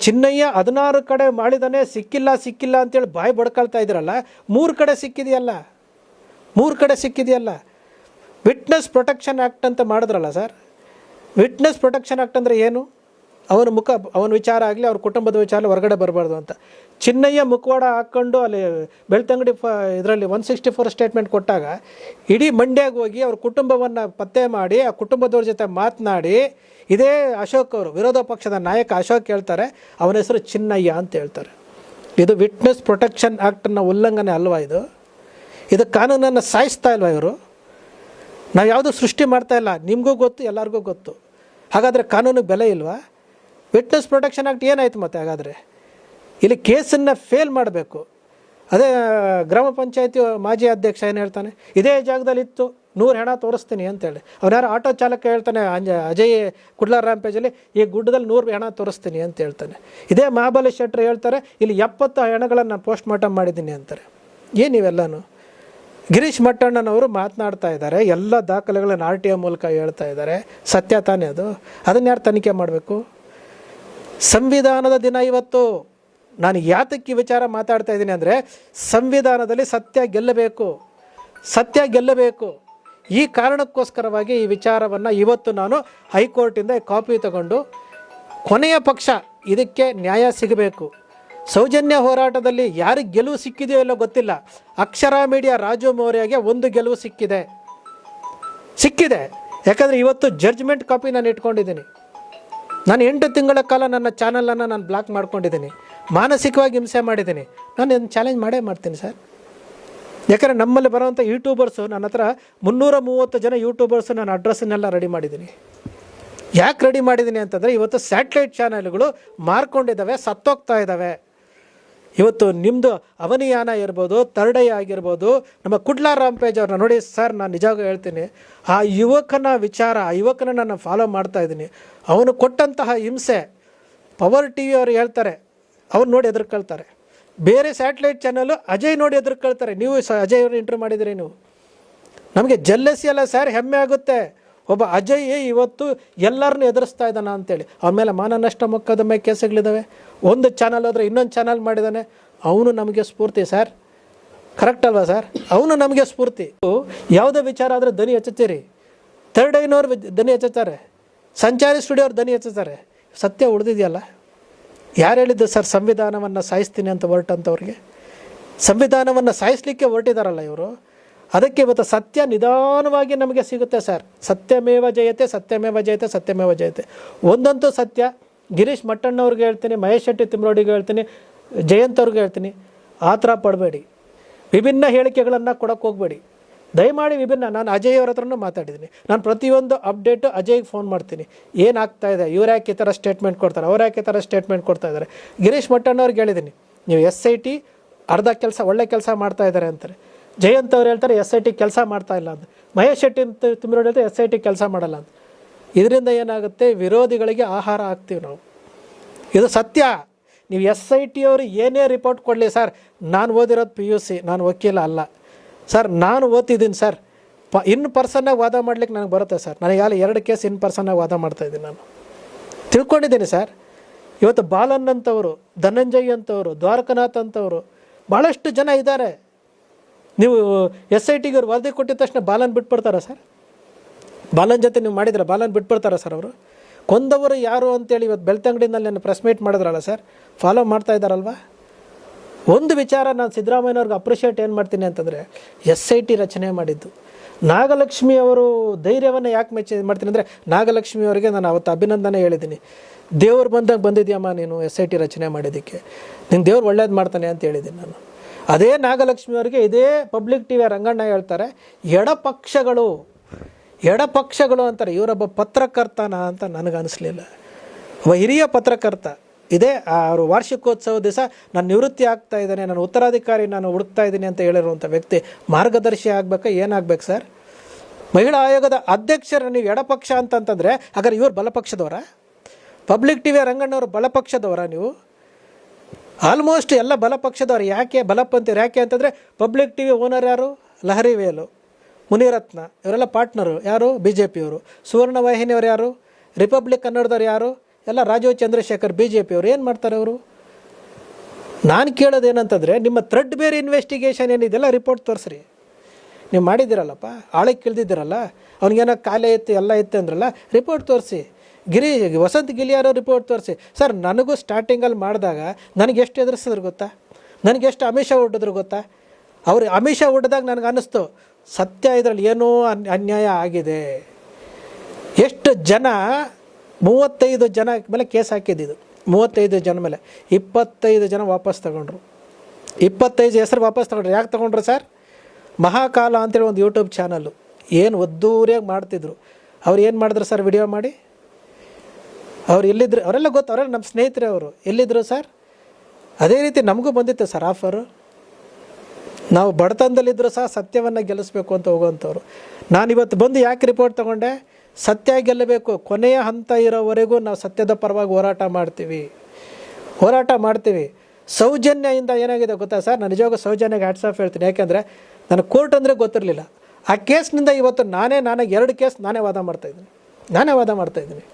ಚಿನ್ನಯ್ಯ 16 ಕಡೆ ಮಾಡಿದಾನೆ, ಸಿಕ್ಕಿಲ್ಲ ಅಂತೇಳಿ ಬಾಯಿ ಬಡ್ಕೊಳ್ತಾ ಇದ್ರಲ್ಲ, 3 ಕಡೆ ಸಿಕ್ಕಿದೆಯಲ್ಲ, 3 ಕಡೆ ಸಿಕ್ಕಿದೆಯಲ್ಲ. ವಿಟ್ನೆಸ್ ಪ್ರೊಟೆಕ್ಷನ್ ಆ್ಯಕ್ಟ್ ಅಂತ ಮಾಡಿದ್ರಲ್ಲ ಸರ್. ವಿಟ್ನೆಸ್ ಪ್ರೊಟೆಕ್ಷನ್ ಆ್ಯಕ್ಟ್ ಅಂದರೆ ಏನು? ಅವನ ವಿಚಾರ ಆಗಲಿ, ಅವ್ರ ಕುಟುಂಬದ ವಿಚಾರ ಹೊರಗಡೆ ಬರಬಾರ್ದು ಅಂತ. ಚಿನ್ನಯ್ಯ ಮುಖವಾಡ ಹಾಕ್ಕೊಂಡು ಅಲ್ಲಿ ಬೆಳ್ತಂಗಡಿ ಇದರಲ್ಲಿ 164 ಸ್ಟೇಟ್ಮೆಂಟ್ ಕೊಟ್ಟಾಗ ಇಡೀ ಮಂಡ್ಯಗೆ ಹೋಗಿ ಅವ್ರ ಕುಟುಂಬವನ್ನು ಪತ್ತೆ ಮಾಡಿ ಆ ಕುಟುಂಬದವ್ರ ಜೊತೆ ಮಾತನಾಡಿ ಇದೇ ಅಶೋಕ್ ಅವರು, ವಿರೋಧ ಪಕ್ಷದ ನಾಯಕ ಅಶೋಕ್ ಹೇಳ್ತಾರೆ, ಅವನ ಹೆಸರು ಚಿನ್ನಯ್ಯ ಅಂತ ಹೇಳ್ತಾರೆ. ಇದು ವಿಟ್ನೆಸ್ ಪ್ರೊಟೆಕ್ಷನ್ ಆ್ಯಕ್ಟನ್ನು ಉಲ್ಲಂಘನೆ ಅಲ್ವಾ? ಇದು ಕಾನೂನನ್ನು ಸಾಯಿಸ್ತಾ ಇಲ್ವಾ ಇವರು? ನಾವು ಯಾವುದೂ ಸೃಷ್ಟಿ ಮಾಡ್ತಾ ಇಲ್ಲ, ನಿಮಗೂ ಗೊತ್ತು, ಎಲ್ಲರಿಗೂ ಗೊತ್ತು. ಹಾಗಾದರೆ ಕಾನೂನಿಗೆ ಬೆಲೆ ಇಲ್ವಾ? ವಿಟ್ನೆಸ್ ಪ್ರೊಟೆಕ್ಷನ್ ಆ್ಯಕ್ಟ್ ಏನಾಯ್ತು ಮತ್ತೆ? ಹಾಗಾದರೆ ಇಲ್ಲಿ ಕೇಸನ್ನು ಫೇಲ್ ಮಾಡಬೇಕು. ಅದೇ ಗ್ರಾಮ ಪಂಚಾಯತಿ ಮಾಜಿ ಅಧ್ಯಕ್ಷ ಏನು ಹೇಳ್ತಾನೆ, ಇದೇ ಜಾಗದಲ್ಲಿ ಇತ್ತು 100 ಹೆಣ ತೋರಿಸ್ತೀನಿ ಅಂತೇಳಿ. ಅವನ್ಯಾರು ಆಟೋ ಚಾಲಕ ಹೇಳ್ತಾನೆ, ಅಜಯ್ ಕುಡ್ಲ ರಾಂಪೇಜಲ್ಲಿ ಈ ಗುಡ್ಡದಲ್ಲಿ 100 ಹೆಣ ತೋರಿಸ್ತೀನಿ ಅಂತ ಹೇಳ್ತಾನೆ. ಇದೇ ಮಹಾಬಲಿ ಶೆಟ್ಟರು ಹೇಳ್ತಾರೆ, ಇಲ್ಲಿ 70 ಹೆಣಗಳನ್ನು ನಾನು ಪೋಸ್ಟ್ ಮಾರ್ಟಮ್ ಮಾಡಿದ್ದೀನಿ ಅಂತಾರೆ. ಏನು ಇವೆಲ್ಲನೂ? ಗಿರೀಶ್ ಮಟ್ಟಣ್ಣನವರು ಮಾತನಾಡ್ತಾ ಇದ್ದಾರೆ, ಎಲ್ಲ ದಾಖಲೆಗಳನ್ನು RTI ಮೂಲಕ ಹೇಳ್ತಾ ಇದ್ದಾರೆ. ಸತ್ಯ ತಾನೇ ಅದು? ಅದನ್ನು ಯಾರು ತನಿಖೆ ಮಾಡಬೇಕು? ಸಂವಿಧಾನದ ದಿನ ಇವತ್ತು. ನಾನು ಯಾತಕ್ಕೆ ವಿಚಾರ ಮಾತಾಡ್ತಾ ಇದ್ದೀನಿ ಅಂದರೆ, ಸಂವಿಧಾನದಲ್ಲಿ ಸತ್ಯ ಗೆಲ್ಲಬೇಕು. ಈ ಕಾರಣಕ್ಕೋಸ್ಕರವಾಗಿ ಈ ವಿಚಾರವನ್ನು ಇವತ್ತು ನಾನು ಹೈಕೋರ್ಟಿಂದ ಕಾಪಿ ತಗೊಂಡು, ಕೊನೆಯ ಪಕ್ಷ ಇದಕ್ಕೆ ನ್ಯಾಯ ಸಿಗಬೇಕು. ಸೌಜನ್ಯ ಹೋರಾಟದಲ್ಲಿ ಯಾರಿಗೆ ಗೆಲುವು ಸಿಕ್ಕಿದೆಯೋ ಇಲ್ಲೋ ಗೊತ್ತಿಲ್ಲ. ಅಕ್ಷರ ಮೀಡಿಯಾ ರಾಜು ಮೌರ್ಯಗೆ ಒಂದು ಗೆಲುವು ಸಿಕ್ಕಿದೆ. ಯಾಕಂದರೆ ಇವತ್ತು ಜಡ್ಜ್ಮೆಂಟ್ ಕಾಪಿ ನಾನು ಇಟ್ಕೊಂಡಿದ್ದೀನಿ. ನಾನು 8 ತಿಂಗಳ ಕಾಲ ನನ್ನ ಚಾನಲನ್ನು ನಾನು ಬ್ಲಾಕ್ ಮಾಡ್ಕೊಂಡಿದ್ದೀನಿ, ಮಾನಸಿಕವಾಗಿ ಹಿಂಸೆ ಮಾಡಿದ್ದೀನಿ. ನಾನು ಇದನ್ನು ಚಾಲೆಂಜ್ ಮಾಡ್ತೀನಿ ಸರ್. ಯಾಕಂದರೆ ನಮ್ಮಲ್ಲಿ ಬರೋವಂಥ ಯೂಟ್ಯೂಬರ್ಸು, ನನ್ನ ಹತ್ರ 330 ಜನ ಯೂಟ್ಯೂಬರ್ಸು ನಾನು ಅಡ್ರೆಸ್ಸನ್ನೆಲ್ಲ ರೆಡಿ ಮಾಡಿದ್ದೀನಿ. ಯಾಕೆ ರೆಡಿ ಮಾಡಿದ್ದೀನಿ ಅಂತಂದರೆ, ಇವತ್ತು ಸ್ಯಾಟಲೈಟ್ ಚಾನಲ್ಗಳು ಮಾರ್ಕೊಂಡಿದ್ದಾವೆ, ಸತ್ತೋಗ್ತಾ ಇದ್ದಾವೆ. ಇವತ್ತು ನಿಮ್ಮದು ಅವನಿಯಾನ ಇರ್ಬೋದು, ತರ್ಡಯ್ಯ ಆಗಿರ್ಬೋದು, ನಮ್ಮ ಕುಡ್ಲ ರಾಂಪೇಜ್ ಅವ್ರನ್ನ ನೋಡಿ ಸರ್. ನಾನು ನಿಜವಾಗ ಹೇಳ್ತೀನಿ, ಆ ಯುವಕನ ನಾನು ಫಾಲೋ ಮಾಡ್ತಾ ಇದ್ದೀನಿ. ಅವನು ಕೊಟ್ಟಂತಹ ಹಿಂಸೆ ಪವರ್ TV ಅವರು ಹೇಳ್ತಾರೆ, ಅವ್ರು ನೋಡಿ ಎದುರ್ಕೊಳ್ತಾರೆ. ಬೇರೆ ಸ್ಯಾಟಲೈಟ್ ಚಾನಲ್ಲು ಅಜಯ್ ನೋಡಿ ಎದುರ್ಕೊಳ್ತಾರೆ. ನೀವು ಅಜಯ್ ಅವ್ರನ್ನ ಇಂಟರ್ವ್ಯೂ ಮಾಡಿದಿರಿ ನೀವು. ನಮಗೆ ಜೆಲ್ಲಸಿ ಅಲ್ಲ ಸರ್, ಹೆಮ್ಮೆ ಆಗುತ್ತೆ. ಒಬ್ಬ ಅಜಯ್ ಇವತ್ತು ಎಲ್ಲರನ್ನೂ ಎದುರಿಸ್ತಾ ಇದ್ದಾನ ಅಂತೇಳಿ. ಅವನ ಮೇಲೆ ಮಾನನಷ್ಟ ಮೊಕದ್ದಮೆ ಕೇಸುಗಳಿದ್ದಾವೆ. ಒಂದು ಚಾನಲ್ ಹೋದರೆ ಇನ್ನೊಂದು ಚಾನಲ್ ಮಾಡಿದ್ದಾನೆ. ಅವನು ನಮಗೆ ಸ್ಫೂರ್ತಿ ಸರ್. ಕರೆಕ್ಟ್ ಅಲ್ವಾ ಸರ್? ಅವನು ನಮಗೆ ಸ್ಫೂರ್ತಿ. ಯಾವುದೇ ವಿಚಾರ ಆದರೆ ಧ್ವನಿ ಎಚ್ಚುತ್ತೀರಿ. ಥರ್ಡ್ ಐನವ್ರು ಧ್ವನಿ ಎಚ್ಚುತ್ತಾರೆ, ಸಂಚಾರಿ ಸ್ಟುಡಿಯೋ ಅವ್ರು ಧ್ವನಿ ಎಚ್ಚುತ್ತಾರೆ. ಸತ್ಯ ಉಳಿದಿದೆಯಲ್ಲ? ಯಾರು ಹೇಳಿದ್ದು ಸರ್ ಸಂವಿಧಾನವನ್ನು ಸಾಯಿಸ್ತೀನಿ ಅಂತ ಹೊರಟಂಥವ್ರಿಗೆ? ಸಂವಿಧಾನವನ್ನು ಸಾಯಿಸಲಿಕ್ಕೆ ಹೊರಟಿದಾರಲ್ಲ ಇವರು. ಅದಕ್ಕೆ ಇವತ್ತು ಸತ್ಯ ನಿಧಾನವಾಗಿ ನಮಗೆ ಸಿಗುತ್ತೆ ಸರ್. ಸತ್ಯಮೇವ ಜಯತೆ. ಒಂದಂತೂ ಸತ್ಯ, ಗಿರೀಶ್ ಮಟ್ಟಣ್ಣವ್ರಿಗೆ ಹೇಳ್ತೀನಿ, ಮಹೇಶ್ ಶೆಟ್ಟಿ ತಿಮ್ರೋಡಿಗೆ ಹೇಳ್ತೀನಿ, ಜಯಂತ್ ಅವ್ರಿಗೆ ಹೇಳ್ತೀನಿ, ಆ ಥರ ಪಡಬೇಡಿ. ವಿಭಿನ್ನ ಹೇಳಿಕೆಗಳನ್ನು ಕೊಡೋಕ್ಕೆ ಹೋಗಬೇಡಿ ದಯಮಾಡಿ. ನಾನು ಅಜಯ್ ಅವ್ರ ಹತ್ರನೂ ಮಾತಾಡಿದ್ದೀನಿ. ನಾನು ಪ್ರತಿಯೊಂದು ಅಪ್ಡೇಟು ಅಜಯ್ಗೆ ಫೋನ್ ಮಾಡ್ತೀನಿ. ಏನಾಗ್ತಾ ಇದೆ, ಇವ್ರು ಯಾಕೆ ಈ ಥರ ಸ್ಟೇಟ್ಮೆಂಟ್ ಕೊಡ್ತಾರೆ, ಅವ್ರು ಯಾಕೆ ಈ ಥರ ಸ್ಟೇಟ್ಮೆಂಟ್ ಕೊಡ್ತಾ ಇದ್ದಾರೆ. ಗಿರೀಶ್ ಮಟ್ಟಣ್ಣವ್ರಿಗೆ ಹೇಳಿದ್ದೀನಿ, ನೀವು SIT ಅರ್ಧ ಕೆಲಸ ಒಳ್ಳೆ ಕೆಲಸ ಮಾಡ್ತಾ ಇದ್ದಾರೆ ಅಂತಾರೆ. ಜಯಂತ್ ಅವ್ರು ಹೇಳ್ತಾರೆ SIT ಕೆಲಸ ಮಾಡ್ತಾ ಇಲ್ಲ ಅಂತ. ಮಹೇಶ್ ಶೆಟ್ಟಿ ತಿಮ್ರೋಡಿ ಹೇಳ್ತಾರೆ SIT ಕೆಲಸ ಮಾಡಲ್ಲ ಅಂತ. ಇದರಿಂದ ಏನಾಗುತ್ತೆ, ವಿರೋಧಿಗಳಿಗೆ ಆಹಾರ ಆಗ್ತೀವಿ ನಾವು. ಇದು ಸತ್ಯ. ನೀವು SIT ಅವರು ಏನೇ ರಿಪೋರ್ಟ್ ಕೊಡಲಿ ಸರ್, ನಾನು ಓದಿರೋದು PUC, ನಾನು ವಕೀಲ ಅಲ್ಲ ಸರ್. ನಾನು ಓದ್ತಿದ್ದೀನಿ ಸರ್. ಇನ್ ಪರ್ಸನ್ನಾಗಿ ವಾದ ಮಾಡ್ಲಿಕ್ಕೆ ನನಗೆ ಬರುತ್ತೆ ಸರ್. ನನಗೆ ಅಲ್ಲಿ 2 ಕೇಸ್ ಇನ್ ಪರ್ಸನ್ನಾಗಿ ವಾದ ಮಾಡ್ತಾಯಿದ್ದೀನಿ. ನಾನು ತಿಳ್ಕೊಂಡಿದ್ದೀನಿ ಸರ್. ಇವತ್ತು ಬಾಲನ್ ಅಂತವರು, ಧನಂಜಯ್ ಅಂತವರು, ದ್ವಾರಕನಾಥ್ ಅಂತವರು, ಭಾಳಷ್ಟು ಜನ ಇದ್ದಾರೆ. ನೀವು SITಗೆ ಅವ್ರು ವರದಿ ಕೊಟ್ಟಿದ ತಕ್ಷಣ ಬಾಲನ್ ಬಿಟ್ಬಿಡ್ತಾರಾ ಸರ್? ಬಾಲನ್ ಜೊತೆ ನೀವು ಮಾಡಿದ್ರೆ ಬಾಲನ್ ಬಿಟ್ಬಿಡ್ತಾರಾ ಸರ್? ಅವರು ಕೊಂದವರು ಯಾರು ಅಂತೇಳಿ ಇವತ್ತು ಬೆಳ್ತಂಗಡಿನಲ್ಲಿ ನಾನು ಪ್ರೆಸ್ ಮೀಟ್ ಮಾಡಿದ್ರಲ್ಲ ಸರ್, ಫಾಲೋ ಮಾಡ್ತಾ ಇದ್ದಾರಲ್ವ? ಒಂದು ವಿಚಾರ ನಾನು ಸಿದ್ದರಾಮಯ್ಯನವ್ರಿಗೆ ಅಪ್ರಿಷಿಯೇಟ್ ಏನು ಮಾಡ್ತೀನಿ ಅಂತಂದರೆ, SIT ರಚನೆ ಮಾಡಿದ್ದು. ನಾಗಲಕ್ಷ್ಮಿ ಅವರು ಧೈರ್ಯವನ್ನು ಯಾಕೆ ಮಾಡ್ತೀನಿ ಅಂದರೆ, ನಾಗಲಕ್ಷ್ಮಿ ಅವರಿಗೆ ನಾನು ಅವತ್ತು ಅಭಿನಂದನೆ ಹೇಳಿದ್ದೀನಿ. ದೇವ್ರು ಬಂದಾಗ ಬಂದಿದ್ಯಮ್ಮ ನೀನು SIT ರಚನೆ ಮಾಡಿದ್ದಕ್ಕೆ, ನಿನ್ನ ದೇವ್ರು ಒಳ್ಳೇದು ಮಾಡ್ತಾನೆ ಅಂತ ಹೇಳಿದ್ದೀನಿ ನಾನು. ಅದೇ ನಾಗಲಕ್ಷ್ಮಿ ಅವರಿಗೆ ಇದೇ ಪಬ್ಲಿಕ್ TV ರಂಗಣ್ಣ ಹೇಳ್ತಾರೆ, ಎಡಪಕ್ಷಗಳು ಅಂತಾರೆ. ಇವರೊಬ್ಬ ಪತ್ರಕರ್ತನ ಅಂತ ನನಗನ್ನಿಸ್ಲಿಲ್ಲ. ಒಬ್ಬ ಹಿರಿಯ ಪತ್ರಕರ್ತ. ಇದೇ ಅವರು ವಾರ್ಷಿಕೋತ್ಸವ ದಿವಸ ನಾನು ನಿವೃತ್ತಿ ಆಗ್ತಾ ಇದ್ದೇನೆ, ನಾನು ಉತ್ತರಾಧಿಕಾರಿ ನಾನು ಹುಡುಕ್ತಾ ಇದ್ದೀನಿ ಅಂತ ಹೇಳಿರುವಂಥ ವ್ಯಕ್ತಿ ಮಾರ್ಗದರ್ಶಿ ಆಗಬೇಕಾ? ಏನಾಗಬೇಕು ಸರ್? ಮಹಿಳಾ ಆಯೋಗದ ಅಧ್ಯಕ್ಷರು ನೀವು ಎಡಪಕ್ಷ ಅಂತಂತಂದರೆ, ಹಾಗಾದ್ರೆ ಇವರು ಬಲಪಕ್ಷದವರ? Public TV ರಂಗಣ್ಣವರು ಬಲಪಕ್ಷದವರ? ನೀವು ಆಲ್ಮೋಸ್ಟ್ ಎಲ್ಲ ಬಲಪಕ್ಷದವ್ರು. ಯಾಕೆ ಬಲಪಂಥೀರು? ಯಾಕೆ ಅಂತಂದರೆ ಪಬ್ಲಿಕ್ TV ಓನರ್ ಯಾರು? ಲಹರಿ ವೇಲು, ಮುನಿರತ್ನ, ಇವರೆಲ್ಲ ಪಾರ್ಟ್ನರು ಯಾರು? BJP ಅವರು. ಸುವರ್ಣ ವಾಹಿನಿಯವರು ಯಾರು? ರಿಪಬ್ಲಿಕ್ ಕನ್ನಡದವ್ರು ಯಾರು? ಎಲ್ಲ ರಾಜೀವ್ ಚಂದ್ರಶೇಖರ್ BJP ಅವರು ಏನು ಮಾಡ್ತಾರೆ ಅವರು? ನಾನು ಕೇಳೋದೇನಂತಂದರೆ, ನಿಮ್ಮ ಥ್ರೆಡ್ ಬೇರೆ ಇನ್ವೆಸ್ಟಿಗೇಷನ್ ಏನಿದೆಲ್ಲ ರಿಪೋರ್ಟ್ ತೋರಿಸ್ರಿ. ನೀವು ಮಾಡಿದ್ದೀರಲ್ಲಪ್ಪ, ಆಳಕ್ಕೆ ಇಳಿದಿದ್ದೀರಲ್ಲ, ಅವ್ನಿಗೇನೋ ಕಾಲೇ ಇತ್ತು ಎಲ್ಲ ಇತ್ತು ಅಂದ್ರಲ್ಲ, ರಿಪೋರ್ಟ್ ತೋರಿಸಿ. ವಸಂತ್ ಗಿಲಿಯಾರೋ ರಿಪೋರ್ಟ್ ತೋರಿಸಿ. ಸರ್, ನನಗೂ ಸ್ಟಾರ್ಟಿಂಗಲ್ಲಿ ಮಾಡಿದಾಗ ನನಗೆ ಎಷ್ಟು ಎದುರಿಸಿದ್ರು ಗೊತ್ತಾ? ನನಗೆ ಎಷ್ಟು ಆಮಿಷ ಹೊಡೆದ್ರು ಗೊತ್ತಾ? ಅವ್ರು ಆಮಿಷ ಹೊಡೆದಾಗ ನನಗೆ ಅನ್ನಿಸ್ತು ಸತ್ಯ ಇದರಲ್ಲಿ ಏನೋ ಅನ್ಯಾಯ ಆಗಿದೆ. ಎಷ್ಟು ಜನ, 35 ಜನ ಮೇಲೆ ಕೇಸ್ ಹಾಕಿದ್ದು. 35 ಜನ ಮೇಲೆ 25 ಜನ ವಾಪಸ್ ತಗೊಂಡ್ರು. 25 ಹೆಸರು ವಾಪಸ್ ತಗೊಂಡ್ರು. ಯಾಕೆ ತಗೊಂಡ್ರು ಸರ್? ಮಹಾಕಾಲ ಅಂತೇಳಿ ಒಂದು ಯೂಟ್ಯೂಬ್ ಚಾನಲ್ಲು ಏನು ಒದ್ದೂರಿಯಾಗಿ ಮಾಡ್ತಿದ್ರು. ಅವ್ರು ಏನು ಮಾಡಿದ್ರು ಸರ್? ವಿಡಿಯೋ ಮಾಡಿ ಅವ್ರು ಎಲ್ಲಿದ್ರು? ಅವರೆಲ್ಲ ಗೊತ್ತು, ಅವರೆಲ್ಲ ನಮ್ಮ ಸ್ನೇಹಿತರೆ. ಅವರು ಎಲ್ಲಿದ್ದರು ಸರ್? ಅದೇ ರೀತಿ ನಮಗೂ ಬಂದಿತ್ತು ಸರ್ ಆಫರು. ನಾವು ಬಡತನದಲ್ಲಿದ್ದರೂ ಸಹ ಸತ್ಯವನ್ನು ಗೆಲ್ಲಿಸ್ಬೇಕು ಅಂತ ಹೋಗೋವಂಥವ್ರು. ನಾನಿವತ್ತು ಬಂದು ಯಾಕೆ ರಿಪೋರ್ಟ್ ತೊಗೊಂಡೆ? ಸತ್ಯ ಗೆಲ್ಲಬೇಕು. ಕೊನೆಯ ಹಂತ ಇರೋವರೆಗೂ ನಾವು ಸತ್ಯದ ಪರವಾಗಿ ಹೋರಾಟ ಮಾಡ್ತೀವಿ. ಸೌಜನ್ಯದಿಂದ ಏನಾಗಿದೆ ಗೊತ್ತಾ ಸರ್? ನಾನು ನಿಜವಾಗೂ ಸೌಜನ್ಯಗೆ ಹ್ಯಾಟ್ಸ್ ಆಫ್ ಹೇಳ್ತೀನಿ. ಯಾಕೆಂದರೆ ನನಗೆ ಕೋರ್ಟ್ ಅಂದರೆ ಗೊತ್ತಿರಲಿಲ್ಲ. ಆ ಕೇಸ್ನಿಂದ ಇವತ್ತು ನಾನೇ 2 ಕೇಸ್ ನಾನೇ ವಾದ ಮಾಡ್ತಾಯಿದ್ದೀನಿ.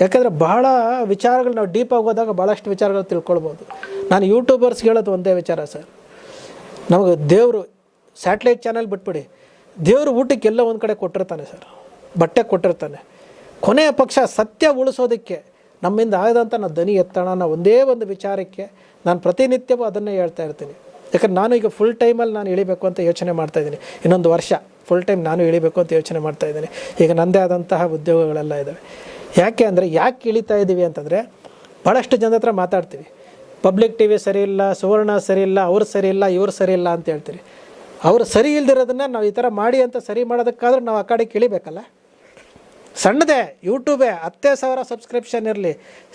ಯಾಕೆಂದರೆ ಬಹಳ ವಿಚಾರಗಳು ನಾವು ಡೀಪಾಗಿ ಹೋದಾಗ ಭಾಳಷ್ಟು ವಿಚಾರಗಳು ತಿಳ್ಕೊಳ್ಬೋದು. ನಾನು ಯೂಟ್ಯೂಬರ್ಸ್ಗೆ ಹೇಳೋದು ಒಂದೇ ವಿಚಾರ ಸರ್, ನಮಗೆ ದೇವರು ಸ್ಯಾಟಲೈಟ್ ಚಾನಲ್ ಬಿಟ್ಬಿಡಿ, ದೇವರು ಊಟಕ್ಕೆಲ್ಲ ಒಂದು ಕಡೆ ಕೊಟ್ಟಿರ್ತಾನೆ ಸರ್, ಬಟ್ಟೆ ಕೊಟ್ಟಿರ್ತಾನೆ. ಕೊನೆಯ ಪಕ್ಷ ಸತ್ಯ ಉಳಿಸೋದಕ್ಕೆ ನಮ್ಮಿಂದ ಆಗದಂಥ ನಾವು ದನಿ ಎತ್ತೋಣ ಅನ್ನೋ ಒಂದೇ ಒಂದು ವಿಚಾರಕ್ಕೆ ನಾನು ಪ್ರತಿನಿತ್ಯವೂ ಅದನ್ನೇ ಹೇಳ್ತಾ ಇರ್ತೀನಿ. ಯಾಕಂದ್ರೆ ನಾನು ಈಗ ಫುಲ್ ಟೈಮಲ್ಲಿ ನಾನು ಇಳಿಬೇಕು ಅಂತ ಯೋಚನೆ ಮಾಡ್ತಾಯಿದ್ದೀನಿ. ಇನ್ನೊಂದು ವರ್ಷ ಫುಲ್ ಟೈಮ್ ನಾನು ಇಳಿಬೇಕು ಅಂತ ಯೋಚನೆ ಮಾಡ್ತಾಯಿದ್ದೀನಿ. ಈಗ ನನ್ನದೇ ಆದಂತಹ ಉದ್ಯೋಗಗಳೆಲ್ಲ ಇದ್ದಾವೆ. ಯಾಕೆ ಇಳಿತಾ ಇದ್ದೀವಿ ಅಂತಂದರೆ, ಭಾಳಷ್ಟು ಜನದ ಹತ್ರ ಮಾತಾಡ್ತೀವಿ, ಪಬ್ಲಿಕ್ TV ಸರಿ ಇಲ್ಲ, ಸುವರ್ಣ ಸರಿ ಇಲ್ಲ, ಅವ್ರು ಸರಿ ಇಲ್ಲ, ಇವ್ರು ಸರಿ ಇಲ್ಲ ಅಂತ ಹೇಳ್ತೀರಿ. ಅವ್ರು ಸರಿ ಇಲ್ದಿರೋದನ್ನು ನಾವು ಈ ಥರ ಮಾಡಿ ಅಂತ ಸರಿ ಮಾಡೋದಕ್ಕಾದ್ರೂ ನಾವು ಆ ಕಡೆಗೆ ಇಳಿಬೇಕಲ್ಲ. ಸಣ್ಣದೇ ಯೂಟ್ಯೂಬೇ 10,000 ಸಬ್ಸ್ಕ್ರಿಪ್ಷನ್ ಇರಲಿ,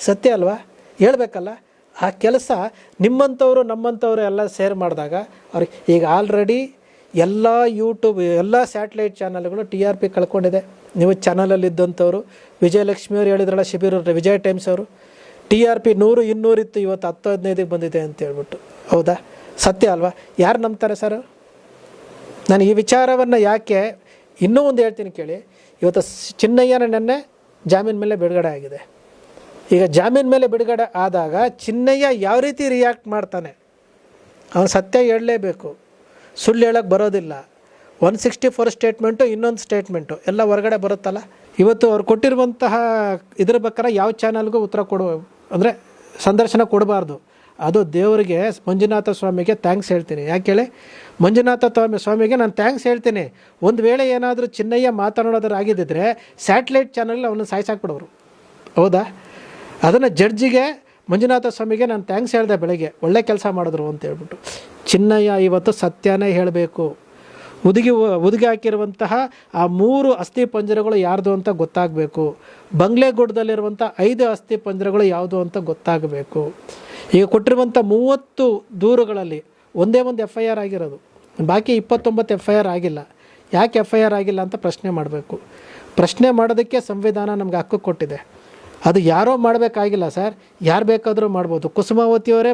ಸತ್ಯ ಅಲ್ವಾ? ಹೇಳ್ಬೇಕಲ್ಲ. ಆ ಕೆಲಸ ನಿಮ್ಮಂಥವ್ರು ನಮ್ಮಂಥವ್ರು ಎಲ್ಲ ಸೇರ್ ಮಾಡಿದಾಗ ಅವ್ರಿಗೆ ಈಗ ಆಲ್ರೆಡಿ ಎಲ್ಲ ಯೂಟ್ಯೂಬ್ ಎಲ್ಲ ಸ್ಯಾಟಲೈಟ್ ಚಾನಲ್ಗಳು TRP ಕಳ್ಕೊಂಡಿದೆ. ನೀವು ಚಾನಲಲ್ಲಿದ್ದಂಥವ್ರು ವಿಜಯಲಕ್ಷ್ಮಿ ಅವರು ಹೇಳಿದ್ರಲ್ಲ, ಶಿಬಿರ ವಿಜಯ್ ಟೈಮ್ಸ್ ಅವರು, TRP 100-200 ಇತ್ತು, ಇವತ್ತು 10-15ಗೆ ಬಂದಿದೆ ಅಂತ ಹೇಳ್ಬಿಟ್ಟು. ಹೌದಾ? ಸತ್ಯ ಅಲ್ವಾ? ಯಾರು ನಂಬ್ತಾರೆ ಸರ್? ನಾನು ಈ ವಿಚಾರವನ್ನು ಯಾಕೆ ಇನ್ನೂ ಒಂದು ಹೇಳ್ತೀನಿ ಕೇಳಿ. ಇವತ್ತು ಚಿನ್ನಯ್ಯನ ನೆನ್ನೆ ಜಾಮೀನು ಮೇಲೆ ಬಿಡುಗಡೆ ಆಗಿದೆ. ಈಗ ಜಾಮೀನು ಮೇಲೆ ಬಿಡುಗಡೆ ಆದಾಗ ಚಿನ್ನಯ್ಯ ಯಾವ ರೀತಿ ರಿಯಾಕ್ಟ್ ಮಾಡ್ತಾನೆ? ಅವನು ಸತ್ಯ ಹೇಳಲೇಬೇಕು, ಸುಳ್ಳು ಹೇಳೋಕ್ಕೆ ಬರೋದಿಲ್ಲ. 164 ಸ್ಟೇಟ್ಮೆಂಟು, ಇನ್ನೊಂದು ಸ್ಟೇಟ್ಮೆಂಟು ಎಲ್ಲ ಹೊರಗಡೆ ಬರುತ್ತಲ್ಲ. ಇವತ್ತು ಅವ್ರು ಕೊಟ್ಟಿರುವಂತಹ ಇದ್ರ ಪ್ರಕಾರ ಯಾವ ಚಾನಲ್ಗೂ ಉತ್ತರ ಅಂದರೆ ಸಂದರ್ಶನ ಕೊಡಬಾರ್ದು. ಅದು ದೇವರಿಗೆ, ಮಂಜುನಾಥ ಸ್ವಾಮಿಗೆ ಥ್ಯಾಂಕ್ಸ್ ಹೇಳ್ತೀನಿ. ಯಾಕೆ ಹೇಳಿ? ಮಂಜುನಾಥ ಸ್ವಾಮಿಗೆ ನಾನು ಥ್ಯಾಂಕ್ಸ್ ಹೇಳ್ತೀನಿ. ಒಂದು ವೇಳೆ ಏನಾದರೂ ಚಿನ್ನಯ್ಯ ಮಾತನಾಡೋದ್ರ ಆಗಿದ್ದಿದ್ರೆ ಸ್ಯಾಟಲೈಟ್ ಚಾನಲ್ ಅವನು ಸಾಯಿಸಾಕ್ಬಿಡೋರು. ಹೌದಾ? ಅದನ್ನು ಜಡ್ಜಿಗೆ, ಮಂಜುನಾಥ ಸ್ವಾಮಿಗೆ ನಾನು ಥ್ಯಾಂಕ್ಸ್ ಹೇಳಿದೆ ಬೆಳಗ್ಗೆ, ಒಳ್ಳೆ ಕೆಲಸ ಮಾಡಿದ್ರು ಅಂತ ಹೇಳ್ಬಿಟ್ಟು. ಚಿನ್ನಯ್ಯ ಇವತ್ತು ಸತ್ಯನೇ ಹೇಳಬೇಕು. ಹುದುಗಿ ಹಾಕಿರುವಂತಹ ಆ 3 ಅಸ್ಥಿ ಪಂಜರಗಳು ಯಾರ್ದು ಅಂತ ಗೊತ್ತಾಗಬೇಕು. ಬಂಗ್ಲೆಗೂಡದಲ್ಲಿರುವಂಥ 5 ಅಸ್ಥಿ ಪಂಜರಗಳು ಯಾವುದು ಅಂತ ಗೊತ್ತಾಗಬೇಕು. ಈಗ ಕೊಟ್ಟಿರುವಂಥ 30 ದೂರುಗಳಲ್ಲಿ ಒಂದೇ ಒಂದು FIR ಆಗಿರೋದು, ಬಾಕಿ 29 FIR ಆಗಿಲ್ಲ. ಯಾಕೆ FIR ಆಗಿಲ್ಲ ಅಂತ ಪ್ರಶ್ನೆ ಮಾಡಬೇಕು. ಪ್ರಶ್ನೆ ಮಾಡೋದಕ್ಕೆ ಸಂವಿಧಾನ ನಮ್ಗೆ ಹಕ್ಕು ಕೊಟ್ಟಿದೆ. ಅದು ಯಾರೋ ಮಾಡಬೇಕಾಗಿಲ್ಲ ಸರ್, ಯಾರು ಬೇಕಾದರೂ ಮಾಡ್ಬೋದು. ಕುಸುಮಾವತಿಯವರೇ